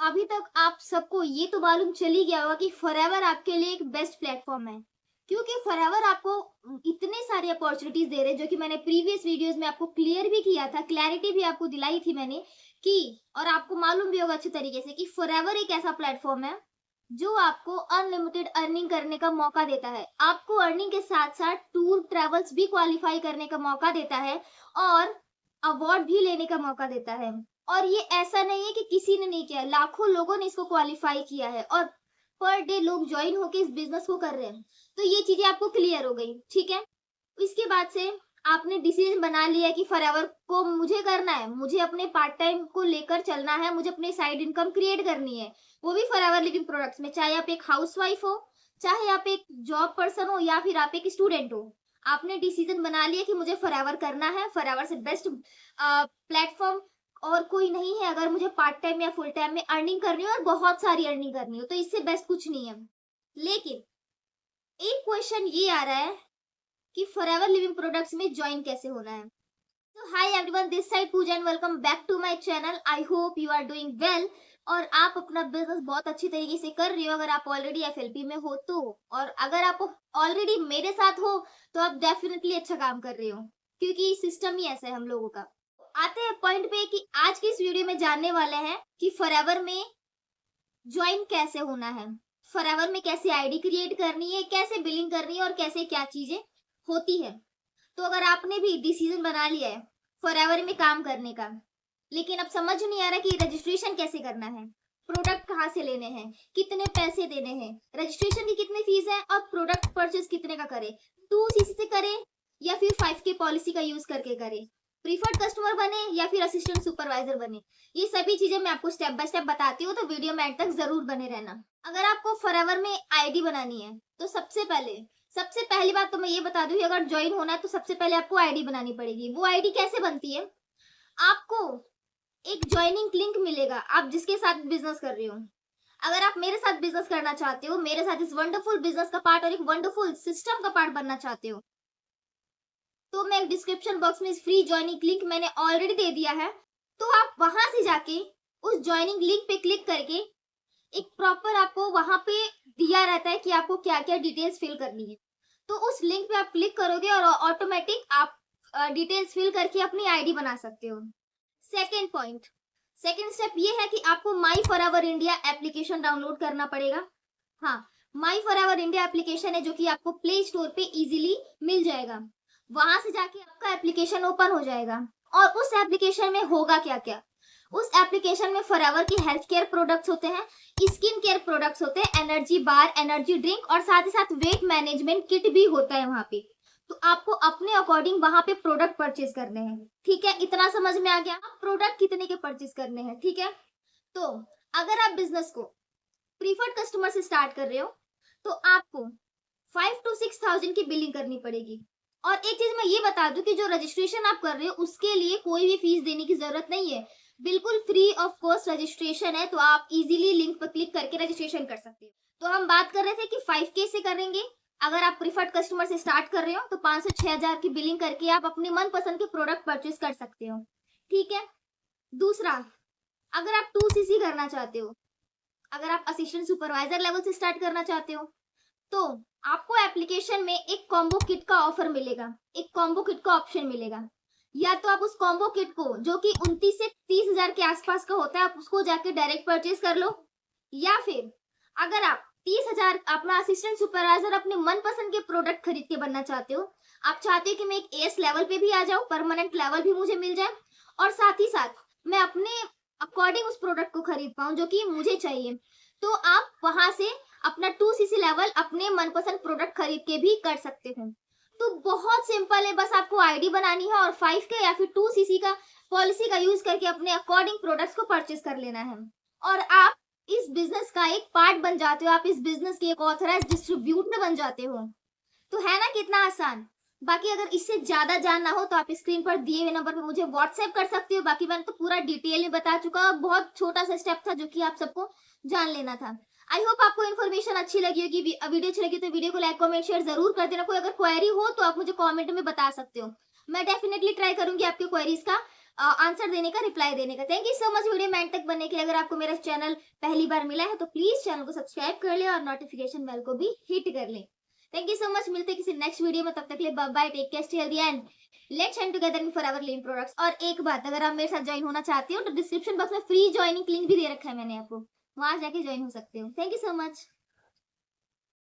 अभी तक आप सबको ये तो मालूम चल ही गया होगा कि फॉरएवर आपके लिए एक बेस्ट प्लेटफॉर्म है, क्योंकि फॉरएवर आपको इतने सारे अपॉर्चुनिटीज दे रहे हैं, जो कि मैंने प्रीवियस वीडियोस में आपको क्लियर भी किया था, क्लैरिटी भी आपको दिलाई थी मैंने कि, और आपको मालूम भी होगा अच्छे तरीके से कि फॉरएवर एक ऐसा प्लेटफॉर्म है जो आपको अनलिमिटेड अर्निंग करने का मौका देता है। आपको अर्निंग के साथ साथ टूर ट्रेवल्स भी क्वालिफाई करने का मौका देता है और अवार्ड भी लेने का मौका देता है। और ये ऐसा नहीं है कि किसी ने नहीं किया, लाखों लोगों ने इसको क्वालिफाई किया है और पर डे लोग ज्वाइन होके इस बिजनेस को कर रहे हैं। तो ये चीजें आपको क्लियर हो गई, ठीक है। इसके बाद से आपने डिसीजन बना लिया कि फॉरएवर को मुझे करना है, मुझे अपने पार्ट टाइम को लेकर चलना है, मुझे अपनी साइड इनकम क्रिएट करनी है, वो भी फॉरएवर लिविंग प्रोडक्ट्स में। चाहे आप एक हाउसवाइफ हो, चाहे आप एक जॉब पर्सन हो, या फिर आप एक स्टूडेंट हो, आपने डिसीजन बना लिया कि मुझे फॉरएवर करना है। फॉरएवर से बेस्ट प्लेटफॉर्म और कोई नहीं है अगर मुझे पार्ट टाइम या फुल टाइम में अर्निंग करनी हो और बहुत सारी अर्निंग करनी हो, तो इससे बेस्ट कुछ नहीं है। लेकिन एक क्वेश्चन ये आ रहा है कि फॉरएवर लिविंग प्रोडक्ट्स में ज्वाइन कैसे होना है। तो hi everyone, this side Puja and welcome back to my channel. I hope you are doing well और आप अपना बिजनेस बहुत अच्छी तरीके से कर रही हो, अगर आप ऑलरेडी एफएलपी में हो तो। और अगर आप ऑलरेडी मेरे साथ हो तो आप डेफिनेटली अच्छा काम कर रहे हो, क्योंकि सिस्टम ही ऐसा है हम लोगों का। आते हैं पॉइंट पे कि आज की इस वीडियो में जानने वाले हैं कि फॉरएवर में ज्वाइन कैसे होना है, फॉरएवर में कैसे आईडी क्रिएट करनी है, कैसे बिलिंग करनी है और कैसे क्या चीजें होती है। तो अगर आपने भी डिसीजन बना लिया है फॉरएवर में काम करने का, लेकिन अब समझ नहीं आ रहा कि रजिस्ट्रेशन कैसे करना है, प्रोडक्ट कहाँ से लेने हैं, कितने पैसे देने हैं, रजिस्ट्रेशन की कितनी फीस है और प्रोडक्ट परचेज कितने का करे, 2cc से करे या फिर 5K पॉलिसी का यूज करके करे, प्रीफर्ड कस्टमर बने या फिर असिस्टेंट सुपरवाइजर बने, ये सभी चीजें मैं आपको स्टेप बाय स्टेप बताती हूँ, तो वीडियो में एंड तक जरूर बने रहना। अगर आपको फॉरएवर में आईडी बनानी है तो सबसे पहली बात तो मैं ये बता दूं कि अगर ज्वाइन होना है तो सबसे पहले आपको आईडी बनानी पड़ेगी। वो आईडी कैसे बनती है, आपको एक ज्वाइनिंग लिंक मिलेगा, आप जिसके साथ बिजनेस कर रहे हो। अगर आप मेरे साथ बिजनेस करना चाहते हो, मेरे साथ इस वंडरफुल बिजनेस का पार्ट और एक वंडरफुल सिस्टम का पार्ट बनना चाहते हो, तो मैं डिस्क्रिप्शन बॉक्स में इस फ्री ज्वाइनिंग लिंक मैंने ऑलरेडी दे दिया है। तो आप वहां से जाके उस ज्वाइनिंग लिंक पे क्लिक करके एक प्रॉपर आपको वहां पे दिया रहता है कि आपको क्या क्या डिटेल्स फिल करनी है। तो उस लिंक पे आप क्लिक करोगे और ऑटोमेटिक आप डिटेल्स फिल करके अपनी आईडी बना सकते हो। सेकेंड स्टेप ये है कि आपको माई फॉरएवर इंडिया एप्लीकेशन डाउनलोड करना पड़ेगा। हाँ, माई फॉरएवर इंडिया एप्लीकेशन है जो कि आपको प्ले स्टोर पे इजीली मिल जाएगा। वहां से जाके आपका एप्लीकेशन ओपन हो जाएगा और उस एप्लीकेशन में होगा क्या क्या, उस एप्लीकेशन में फॉरएवर के हेल्थ केयर प्रोडक्ट्स होते हैं, स्किन केयर प्रोडक्ट्स होते हैं, एनर्जी बार, एनर्जी ड्रिंक और साथ ही साथ वेट मैनेजमेंट किट भी होता है वहां पे। तो आपको अपने अकॉर्डिंग वहां पे प्रोडक्ट परचेज करने हैं, ठीक है। इतना समझ में आ गया, आप प्रोडक्ट कितने के परचेज करने हैं, ठीक है। तो अगर आप बिजनेस को प्रीफर्ड कस्टमर से स्टार्ट कर रहे हो तो आपको 5 to 6,000 की बिलिंग करनी पड़ेगी। और एक चीज मैं ये बता दूं कि जो रजिस्ट्रेशन आप कर रहे हो उसके लिए कोई भी फीस देने की जरूरत नहीं है, बिल्कुल फ्री ऑफ कॉस्ट रजिस्ट्रेशन है। तो आप इजीली लिंक पर क्लिक करके रजिस्ट्रेशन कर सकते हो। तो हम बात कर रहे थे कि 5K से करेंगे। अगर आप प्रीफर्ड कस्टमर से स्टार्ट कर रहे हो तो 5 से 6,000 की बिलिंग करके आप अपने मनपसंद के प्रोडक्ट परचेज कर सकते हो, ठीक है। दूसरा, अगर आप 2cc करना चाहते हो, अगर आप असिस्टेंट सुपरवाइजर लेवल से स्टार्ट करना चाहते हो, तो आपको एप्लीकेशन में एक कॉम्बो किट का ऑफर मिलेगा, एक कॉम्बो किट का ऑप्शन मिलेगा। या तो आप उस कॉम्बो किट को, जो कि 29 से 30,000 के आसपास का होता है, आप उसको जाके डायरेक्ट परचेज कर लो। या फिर अगर आप 30,000 अपना असिस्टेंट सुपरवाइजर अपने मनपसंद के प्रोडक्ट खरीद के बनना चाहते हो, आप चाहते हो कि मैं एक एस लेवल पे भी आ जाऊं, परमानेंट लेवल भी मुझे मिल जाए और साथ ही साथ मैं अपने अकॉर्डिंग उस प्रोडक्ट को खरीद पाऊं जो कि मुझे चाहिए, तो आप वहां से अपना 2cc लेवल अपने मनपसंद प्रोडक्ट खरीद के भी कर सकते हो। तो बहुत सिंपल है, बस आपको आईडी बनानी है और 5K या फिर 2cc का पॉलिसी का यूज करके अपने अकॉर्डिंग प्रोडक्ट्स को परचेज कर लेना है और आप इस बिजनेस का एक पार्ट बन जाते हो, आप इस बिजनेस के एक ऑथराइज्ड डिस्ट्रीब्यूटर बन जाते हो। तो है ना कितना आसान। बाकी अगर इससे ज्यादा जानना हो तो आप स्क्रीन पर दिए हुए नंबर पर मुझे व्हाट्सएप कर सकते हो। बाकी मैंने तो पूरा डिटेल में बता चुका, बहुत छोटा सा स्टेप था जो कि आप सबको जान लेना था। आई होप आपको इन्फॉर्मेशन अच्छी लगी होगी। वीडियो अच्छी लगी तो वीडियो को लाइक कमेंट शेयर जरूर कर देना। कोई अगर क्वेरी हो तो आप मुझे कमेंट में बता सकते हो, मैं डेफिनेटली ट्राई करूंगी आपके क्वेरीज का आंसर देने का, रिप्लाई देने का। Thank you so much video में एंड तक बनने के लिए। अगर आपको मेरा चैनल पहली बार मिला है तो प्लीज चैनल को सब्सक्राइब कर ले और नोटिफिकेशन बेल को भी हिट कर ले। थैंक यू सो मच, मिलते हैं किसी नेक्स्ट वीडियो में, तब तक के लिए bye bye, take care, stay healthy and let's shine together in forever lean products. और एक बात, अगर आप मेरे साथ ज्वाइन होना चाहते हो तो डिस्क्रिप्शन बॉक्स में फ्री ज्वाइनिंग लिंक भी दे रखा है मैंने आपको, वहां जाके ज्वाइन हो सकते हो। Thank you so much.